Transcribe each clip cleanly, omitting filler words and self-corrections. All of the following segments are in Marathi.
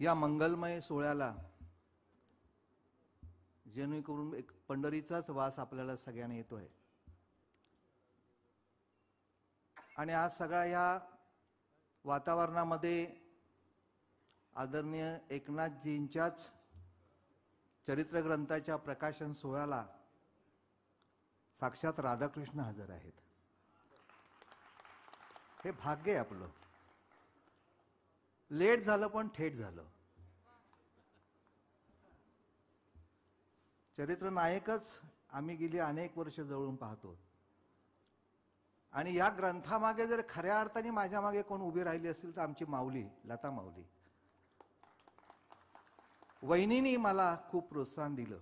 या मंगलमय सोहळ्याला जेणेकरून एक पंढरीचाच वास आपल्याला सगळ्यांना येतोय आणि आज सगळ्या या वातावरणामध्ये आदरणीय एकनाथजींच्याच चरित्र ग्रंथाच्या प्रकाशन सोहळ्याला साक्षात राधाकृष्ण हजर आहेत. हे भाग्य आहे आपलं. लेट झालं पण थेट झालं. चरित्र नायकच आम्ही गेली अनेक वर्ष जवळून पाहतो आणि या ग्रंथामागे जर खऱ्या अर्थाने माझ्या मागे कोण उभी राहिली असेल तर आमची माऊली लता माऊली. वहिनींनी मला खूप प्रोत्साहन दिलं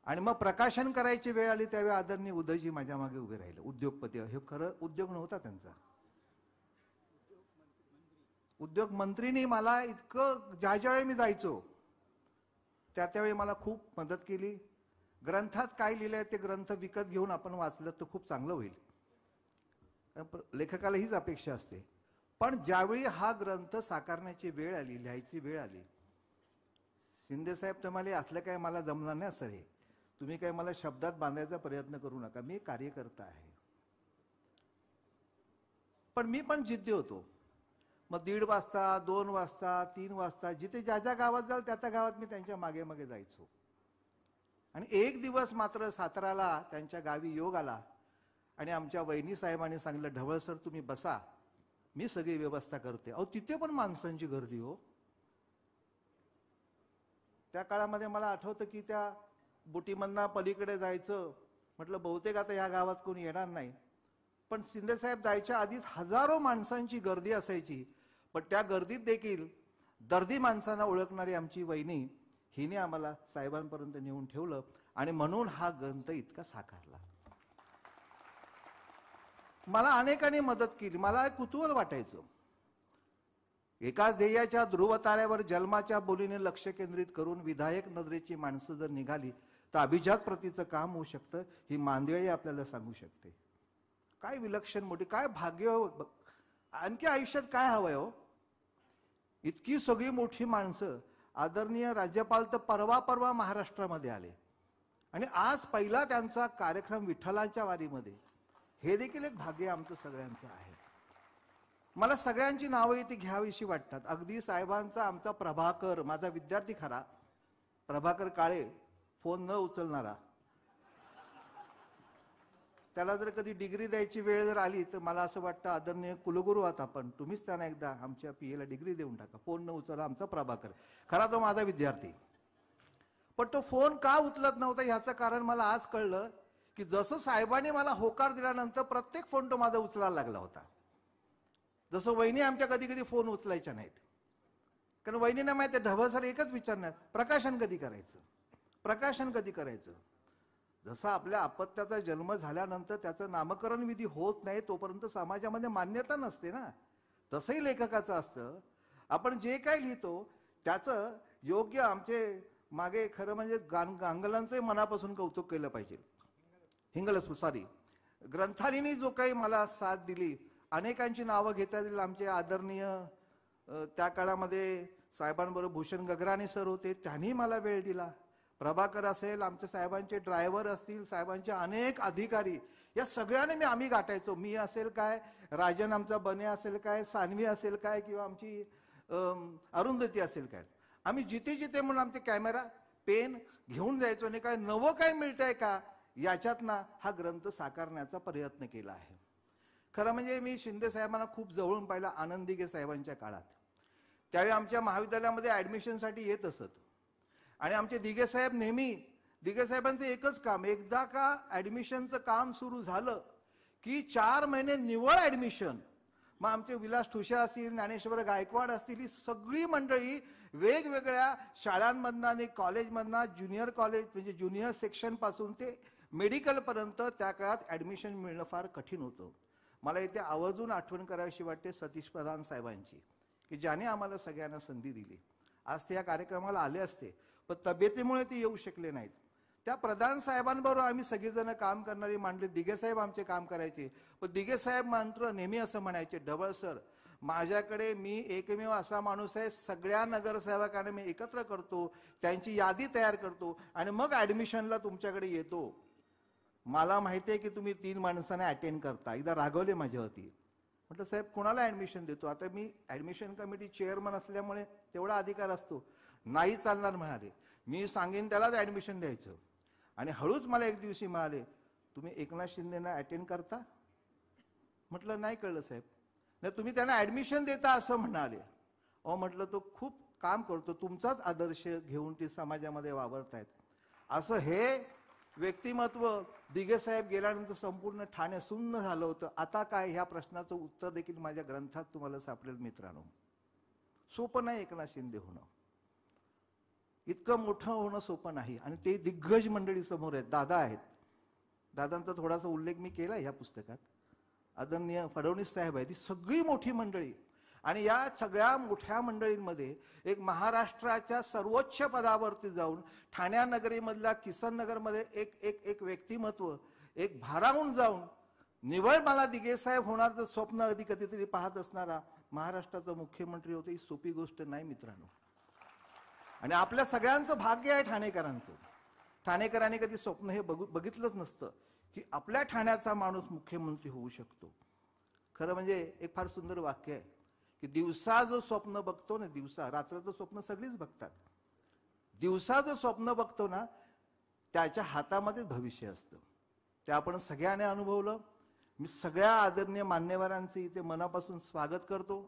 आणि मग प्रकाशन करायची वेळ आली त्यावेळी आदरणीय उदयजी माझ्या मागे उभे राहिले. उद्योगपती, हे खरं उद्योग नव्हता त्यांचा. उद्योग मंत्रीनी मला इतकं ज्यावेळी मी जायचो त्यावेळी मला खूप मदत केली. ग्रंथात काय लिहिलंय ते ग्रंथ विकत घेऊन आपण वाचलं तर खूप चांगलं होईल, लेखकाला हीच अपेक्षा असते. पण ज्यावेळी हा ग्रंथ साकारण्याची वेळ आली, लिहायची वेळ आली, शिंदे साहेब तर मला असलं काय मला जमणार नाही सर, हे तुम्ही काय मला शब्दात बांधायचा प्रयत्न करू नका, मी कार्यकर्ता आहे. पण मी पण जिद्दी होतो. मग 1:30 वाजता 2 वाजता 3 वाजता जिथे ज्या ज्या गावात जाल त्या त्या गावात मी त्यांच्या मागे मागे जायचो. आणि एक दिवस मात्र साताराला त्यांच्या गावी योग आला आणि आमच्या वहिनी साहेबांनी सांगितलं, ढवळ सर तुम्ही बसा, मी सगळी व्यवस्था करते. अहो तिथे पण माणसांची गर्दी हो. त्या काळामध्ये मला आठवतं की त्या बुटीमधना पलीकडे जायचं म्हटलं बहुतेक आता या गावात कोणी येणार नाही, पण शिंदेसाहेब जायच्या आधीच हजारो माणसांची गर्दी असायची. पण त्या गर्दीत देखील दर्दी माणसांना ओळखणारी आमची वहिनी हिने आम्हाला साहेबांपर्यंत नेऊन ठेवलं आणि म्हणून हा ग्रंथ इतका साकारला. मला अनेकांनी मदत केली. मला एक कुतूहल वाटायचं, एकाच ध्येयाच्या ध्रुवताऱ्यावर जन्माच्या बोलीने लक्ष केंद्रित करून विधायक नजरेची माणसं जर निघाली तर अभिजात प्रतीचं काम होऊ शकतं. ही मांदियाळी आपल्याला सांगू शकते. काय विलक्षण मोठी, काय भाग्य. आणखी आयुष्यात काय हवंय हो. इतकी सगळी मोठी माणसं. आदरणीय राज्यपाल तर परवा महाराष्ट्रामध्ये आले आणि आज पहिला त्यांचा कार्यक्रम विठ्ठलांच्या वारीमध्ये. हे देखील एक भाग्य आमचं सगळ्यांचं आहे. मला सगळ्यांची नावं इथे घ्यावीशी वाटतात. अगदी साहेबांचा आमचा प्रभाकर, माझा विद्यार्थी खरा, प्रभाकर काळे, फोन न उचलणारा. त्याला जर कधी डिग्री द्यायची वेळ जर आली तर मला असं वाटतं आदरणीय कुलगुरू आहात आपण, तुम्हीच त्यांना एकदा आमच्या पीएला डिग्री देऊन टाका. फोन न उचलला आमचा प्रभाकर खरा, तो माझा विद्यार्थी. पण तो फोन का उचलत नव्हता ह्याचं कारण मला आज कळलं की जसं साहेबांनी मला होकार दिल्यानंतर प्रत्येक फोन तो माझा उचलायला लागला होता. जसं वहिनी आमच्या कधी कधी फोन उचलायच्या नाहीत, कारण वहिनींना माहिती आहे ढवळ सर एकच विचारणार, प्रकाशन कधी करायचं, प्रकाशन कधी करायचं. जसं आपल्या अपत्याचा जन्म झाल्यानंतर त्याचं नामकरण विधी होत नाही तोपर्यंत समाजामध्ये मान्यता नसते ना, तसंही लेखकाचं असतं. आपण जे काय लिहितो त्याचं योग्य, आमचे मागे खरं म्हणजे गांगलांचंही मनापासून कौतुक केलं पाहिजे. ग्रंथालीनी जो काही मला साथ दिली, अनेकांची नावं घेता येतील. आमचे आदरणीय त्या काळामध्ये साहेबांबरोबर भूषण गगराणे सर होते, त्यांनी मला वेळ दिला. प्रभाकर असेल, आमच्या साहेबांचे ड्रायव्हर असतील, साहेबांचे अनेक अधिकारी, या सगळ्यांनी आम्ही गाठायचो. मी असेल काय, राजन आमचा बने असेल काय, सानवी असेल काय, किंवा आमची अरुंधती असेल काय, आम्ही जिथे जिथे म्हणून आमचे कॅमेरा पेन घेऊन जायचो आणि काय नवं काय मिळतंय का याच्यातनं हा ग्रंथ साकारण्याचा प्रयत्न केला आहे. खरं म्हणजे मी शिंदे साहेबांना खूप जवळून पाहिला आनंद दिघे साहेबांच्या काळात. त्यावेळी आमच्या महाविद्यालयामध्ये ॲडमिशनसाठी येत असत आणि आमचे दिघे साहेब नेहमी, दिघे साहेबांचं एकच काम, एकदा का ॲडमिशनचं काम सुरू झालं की 4 महिने निवळ ॲडमिशन. मग आमचे विलास ठुसे असतील, ज्ञानेश्वर गायकवाड असतील, ही सगळी मंडळी वेगवेगळ्या शाळांमधनं आणि कॉलेजमधनं, ज्युनियर कॉलेज म्हणजे ज्युनियर सेक्शनपासून ते मेडिकलपर्यंत त्या काळात ॲडमिशन मिळणं फार कठीण होतं. मला इथे आवर्जून आठवण करावीशी वाटते सतीश प्रधान साहेबांची, की ज्याने आम्हाला सगळ्यांना संधी दिली. आज ते या कार्यक्रमाला आले असते पण तब्येतीमुळे ते येऊ शकले नाहीत. त्या प्रधान साहेबांबरोबर आम्ही सगळेजण काम करणारी मांडली. दिघे साहेब आमचे काम करायचे, पण दिघे साहेब मात्र नेहमी असं म्हणायचे, ढवळ सर माझ्याकडे मी एकमेव असा माणूस आहे, सगळ्या नगरसेवकांना मी एकत्र करतो, त्यांची यादी तयार करतो आणि मग ऍडमिशनला तुमच्याकडे येतो. मला माहिती आहे की तुम्ही 3 माणसांना अटेंड करता. एकदा रागवले माझ्यावरती. म्हटलं साहेब कोणाला ऍडमिशन देतो? आता मी ऍडमिशन कमिटी चेअरमन असल्यामुळे तेवढा अधिकार असतो. नाही चालणार म्हणाले. मी सांगेन त्यालाच ऍडमिशन द्यायचं. आणि हळूच मला एक दिवशी म्हणाले, तुम्ही एकनाथ शिंदेना अटेंड करता? म्हटलं नाही कळलं साहेब. नाही तुम्ही त्यांना ऍडमिशन देता असं म्हणाले. अहो म्हटलं तो खूप काम करतो, तुमचाच आदर्श घेऊन ते समाजामध्ये वावरतायत. असं हे व्यक्तिमत्व दिघे साहेब गेल्यानंतर संपूर्ण ठाणे सुन्न झालं होतं. आता काय, ह्या प्रश्नाचं उत्तर देखील माझ्या ग्रंथात तुम्हाला सापडेल मित्रांनो. सोपं नाही एकनाथ शिंदे होणं, इतकं मोठं होणं सोपं नाही. आणि ते दिग्गज मंडळी समोर आहेत, दादा आहेत. दादांचा थोडासा उल्लेख मी केला ह्या पुस्तकात. आदरणीय फडणवीस साहेब आहेत, ती सगळी मोठी मंडळी. आणि या सगळ्या मोठ्या मंडळींमध्ये एक महाराष्ट्राच्या सर्वोच्च पदावरती जाऊन ठाण्या नगरीमधल्या किसन नगरमध्ये एक एक एक व्यक्तिमत्व एक भारावून जाऊन निवळ मला दिघे साहेब होणार स्वप्न अगदी कधीतरी पाहत असणारा महाराष्ट्राचा मुख्यमंत्री होते, ही सोपी गोष्ट नाही मित्रांनो. आणि आपल्या सगळ्यांचं भाग्य आहे ठाणेकरांचं. ठाणेकरांनी कधी स्वप्न हे बघितलंच नसतं की आपल्या ठाण्याचा माणूस मुख्यमंत्री होऊ शकतो. खरं म्हणजे एक फार सुंदर वाक्य आहे की दिवसा जो स्वप्न बघतो ना, दिवसा, रात्राचं स्वप्न सगळीच बघतात. दिवसा जो स्वप्न बघतो ना, त्याच्या हातामध्ये भविष्य असतं. ते आपण सगळ्यांनी अनुभवलं. मी सगळ्या आदरणीय मान्यवरांचे इथे मनापासून स्वागत करतो.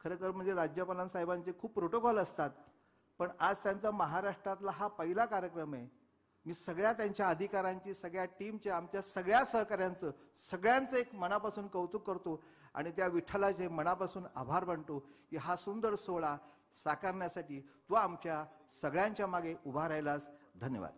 खरं म्हणजे राज्यपालांसाहेबांचे खूप प्रोटोकॉल असतात, पण आज त्यांचा महाराष्ट्रातला हा पहिला कार्यक्रम आहे. मी सगळ्या त्यांच्या अधिकाऱ्यांची, सगळ्या टीमचे, आमच्या सगळ्या सहकाऱ्यांचं, सगळ्यांचं एक मनापासून कौतुक करतो आणि त्या विठ्ठलाचे मनापासून आभार मानतो की हा सुंदर सोहळा साकारण्यासाठी तो आमच्या सगळ्यांच्या मागे उभा राहिलास. धन्यवाद.